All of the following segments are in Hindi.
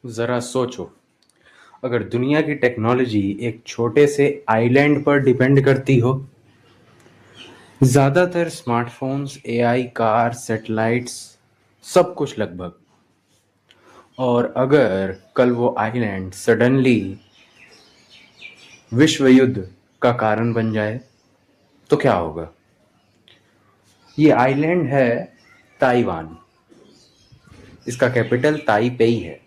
ज़रा सोचो, अगर दुनिया की टेक्नोलॉजी एक छोटे से आइलैंड पर डिपेंड करती हो। ज़्यादातर स्मार्टफोन्स, एआई, कार, सैटेलाइट्स, सब कुछ लगभग। और अगर कल वो आइलैंड सडनली विश्व युद्ध का कारण बन जाए, तो क्या होगा? ये आइलैंड है ताइवान। इसका कैपिटल ताइपेई है।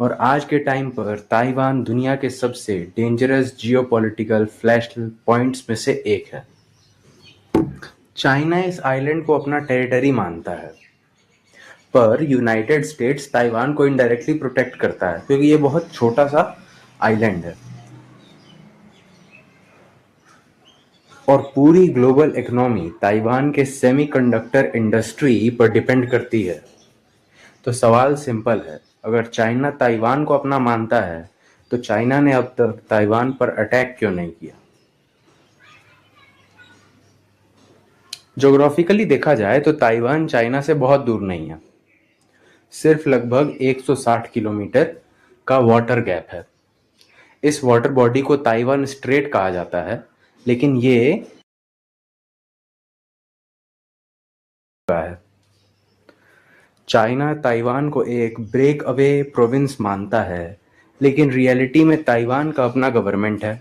और आज के टाइम पर ताइवान दुनिया के सबसे डेंजरस जियोपॉलिटिकल फ्लैश पॉइंट्स में से एक है। चाइना इस आइलैंड को अपना टेरिटरी मानता है, पर यूनाइटेड स्टेट्स ताइवान को इनडायरेक्टली प्रोटेक्ट करता है क्योंकि ये बहुत छोटा सा आइलैंड है। और पूरी ग्लोबल इकोनॉमी ताइवान के सेमीकंडक्टर इंडस्ट्री पर डिपेंड करती है। तो सवाल सिंपल है, अगर चाइना ताइवान को अपना मानता है तो चाइना ने अब तक ताइवान पर अटैक क्यों नहीं किया? ज्योग्राफिकली देखा जाए तो ताइवान चाइना से बहुत दूर नहीं है। सिर्फ लगभग 160 किलोमीटर का वाटर गैप है। इस वाटर बॉडी को ताइवान स्ट्रेट कहा जाता है, लेकिन ये है। चाइना ताइवान को एक ब्रेक अवे प्रोविंस मानता है, लेकिन रियलिटी में ताइवान का अपना गवर्नमेंट है,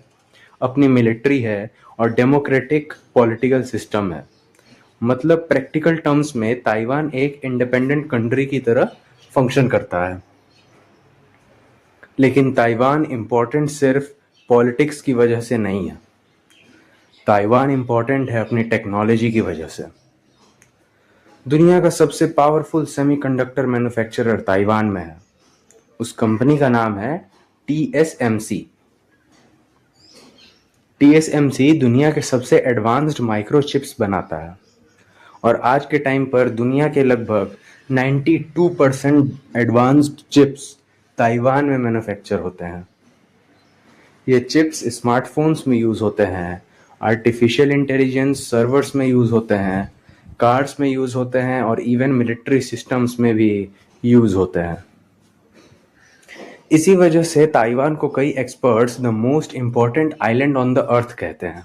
अपनी मिलिट्री है और डेमोक्रेटिक पॉलिटिकल सिस्टम है। मतलब प्रैक्टिकल टर्म्स में ताइवान एक इंडिपेंडेंट कंट्री की तरह फंक्शन करता है। लेकिन ताइवान इम्पोर्टेंट सिर्फ पॉलिटिक्स की वजह से नहीं है। ताइवान इम्पोर्टेंट है अपनी टेक्नोलॉजी की वजह से। दुनिया का सबसे पावरफुल सेमीकंडक्टर मैन्युफैक्चरर ताइवान में है। उस कंपनी का नाम है टीएसएमसी। टीएसएमसी दुनिया के सबसे एडवांस्ड माइक्रोचिप्स बनाता है और आज के टाइम पर दुनिया के लगभग 92% एडवांस्ड चिप्स ताइवान में मैन्युफैक्चर होते हैं। ये चिप्स स्मार्टफोन्स में यूज़ होते हैं, आर्टिफिशियल इंटेलिजेंस सर्वर्स में यूज़ होते हैं, कार्स में यूज़ होते हैं और इवन मिलिट्री सिस्टम्स में भी यूज़ होते हैं। इसी वजह से ताइवान को कई experts the most important island on the earth कहते हैं,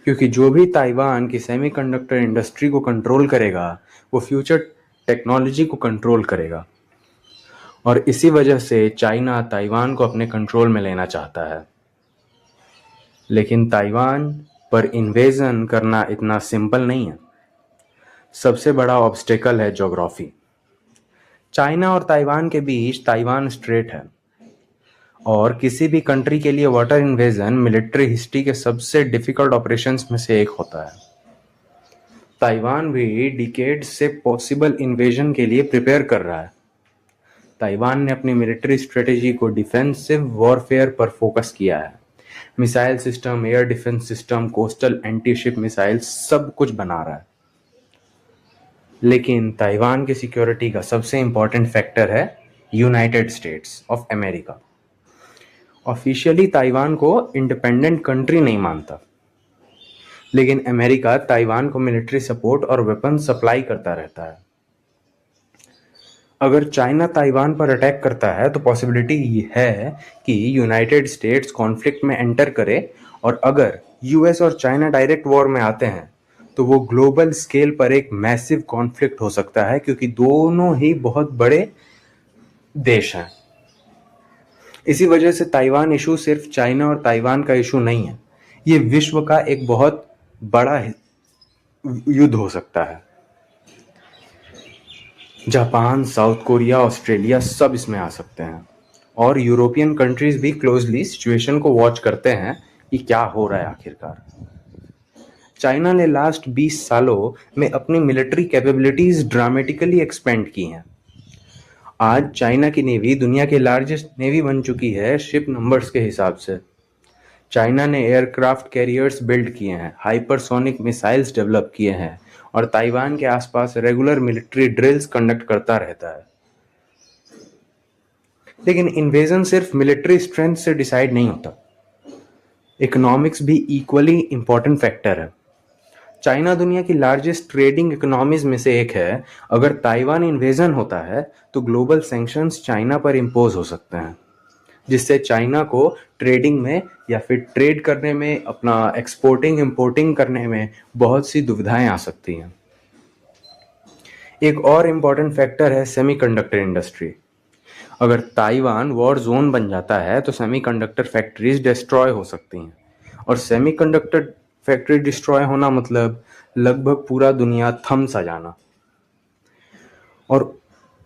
क्योंकि जो भी ताइवान की सेमीकंडक्टर इंडस्ट्री को कंट्रोल करेगा वो फ्यूचर टेक्नोलॉजी को कंट्रोल करेगा। और इसी वजह से चाइना ताइवान को अपने कंट्रोल में लेना चाहता है। लेकिन ताइवान पर इन्वेजन करना इतना सिंपल नहीं है। सबसे बड़ा ऑब्स्टेकल है ज्योग्राफी। चाइना और ताइवान के बीच ताइवान स्ट्रेट है और किसी भी कंट्री के लिए वाटर इन्वेजन मिलिट्री हिस्ट्री के सबसे डिफिकल्ट ऑपरेशंस में से एक होता है। ताइवान भी डिकेड्स से पॉसिबल इन्वेजन के लिए प्रिपेयर कर रहा है। ताइवान ने अपनी मिलिट्री स्ट्रेटेजी को डिफेंसिव वॉरफेयर पर फोकस किया है। Missile system, air defence system, coastal anti ship missile सब कुछ बना रहा है। लेकिन ताइवान की सिक्योरिटी का सबसे इंपॉर्टेंट फैक्टर है United states of America. Officially Taiwan को इंडिपेंडेंट कंट्री नहीं मानता, लेकिन अमेरिका ताइवान को मिलिट्री सपोर्ट और वेपन सप्लाई करता रहता है। अगर चाइना ताइवान पर अटैक करता है तो पॉसिबिलिटी ये है कि यूनाइटेड स्टेट्स कॉन्फ्लिक्ट में एंटर करे, और अगर यूएस और चाइना डायरेक्ट वॉर में आते हैं तो वो ग्लोबल स्केल पर एक मैसिव कॉन्फ्लिक्ट हो सकता है, क्योंकि दोनों ही बहुत बड़े देश हैं। इसी वजह से ताइवान इशू सिर्फ चाइना और ताइवान का इशू नहीं है, ये विश्व का एक बहुत बड़ा युद्ध हो सकता है। जापान, साउथ कोरिया, ऑस्ट्रेलिया सब इसमें आ सकते हैं और यूरोपियन कंट्रीज भी क्लोजली सिचुएशन को वॉच करते हैं कि क्या हो रहा है आखिरकार। चाइना ने लास्ट 20 सालों में अपनी मिलिट्री कैपेबिलिटीज ड्रामेटिकली एक्सपेंड की हैं। आज चाइना की नेवी दुनिया की लार्जेस्ट नेवी बन चुकी है शिप नंबर्स के हिसाब से। चाइना ने एयरक्राफ्ट कैरियर्स बिल्ड किए हैं, हाइपरसोनिक मिसाइल्स डेवलप किए हैं और ताइवान के आसपास रेगुलर मिलिट्री ड्रिल्स कंडक्ट करता रहता है। लेकिन इन्वेजन सिर्फ मिलिट्री स्ट्रेंथ से डिसाइड नहीं होता। इकोनॉमिक्स भी इक्वली इंपॉर्टेंट फैक्टर है। चाइना दुनिया की लार्जेस्ट ट्रेडिंग इकोनॉमीज में से एक है। अगर ताइवान इन्वेजन होता है तो ग्लोबल सैंक्शंस चाइना पर इम्पोज हो सकते हैं, जिससे चाइना को ट्रेडिंग में या फिर ट्रेड करने में, अपना एक्सपोर्टिंग इंपोर्टिंग करने में बहुत सी दुविधाएं आ सकती हैं। एक और इम्पॉर्टेंट फैक्टर है सेमीकंडक्टर इंडस्ट्री। अगर ताइवान वॉर जोन बन जाता है तो सेमीकंडक्टर फैक्ट्रीज डिस्ट्रॉय हो सकती हैं, और सेमीकंडक्टर फैक्ट्री डिस्ट्रॉय होना मतलब लगभग पूरा दुनिया थम सा जाना। और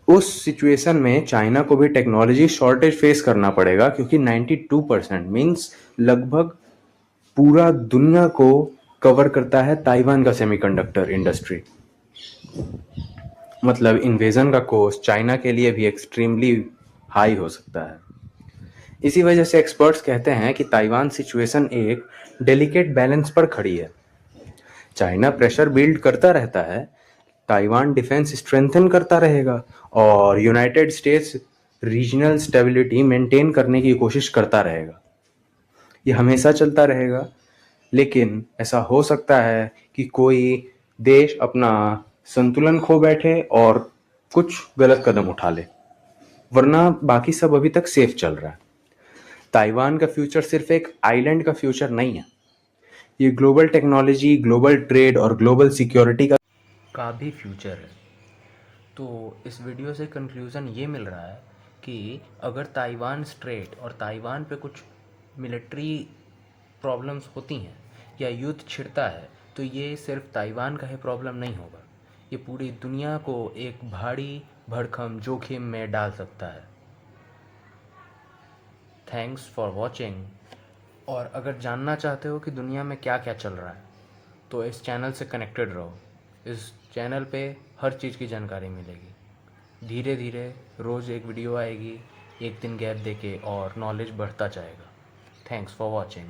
उस सिचुएशन में चाइना को भी टेक्नोलॉजी शॉर्टेज फेस करना पड़ेगा, क्योंकि 92% मीन्स लगभग पूरा दुनिया को कवर करता है ताइवान का सेमीकंडक्टर इंडस्ट्री। मतलब इन्वेजन का कॉस्ट चाइना के लिए भी एक्सट्रीमली हाई हो सकता है। इसी वजह से एक्सपर्ट्स कहते हैं कि ताइवान सिचुएशन एक डेलिकेट बैलेंस पर खड़ी है। चाइना प्रेशर बिल्ड करता रहता है, ताइवान डिफेंस स्ट्रेंथन करता रहेगा, और United states regional stability maintain करने की कोशिश करता रहेगा। ये हमेशा चलता रहेगा, लेकिन ऐसा हो सकता है कि कोई देश अपना संतुलन खो बैठे और कुछ गलत कदम उठा ले, वरना बाकी सब अभी तक सेफ चल रहा है। ताइवान का फ्यूचर सिर्फ एक आइलैंड का फ्यूचर नहीं है, ये ग्लोबल टेक्नोलॉजी, ग्लोबल ट्रेड और ग्लोबल सिक्योरिटी का भी फ्यूचर है। तो इस वीडियो से कंक्लूज़न ये मिल रहा है कि अगर ताइवान स्ट्रेट और ताइवान पे कुछ मिलिट्री प्रॉब्लम्स होती हैं या युद्ध छिड़ता है, तो ये सिर्फ ताइवान का ही प्रॉब्लम नहीं होगा, ये पूरी दुनिया को एक भारी भरकम जोखिम में डाल सकता है। Thanks for watching. और अगर जानना चाहते हो कि दुनिया में क्या क्या चल रहा है, तो इस चैनल से कनेक्टेड रहो। इस चैनल पे हर चीज़ की जानकारी मिलेगी। धीरे धीरे रोज़ एक वीडियो आएगी, एक दिन गैप देके, और नॉलेज बढ़ता जाएगा। Thanks for watching.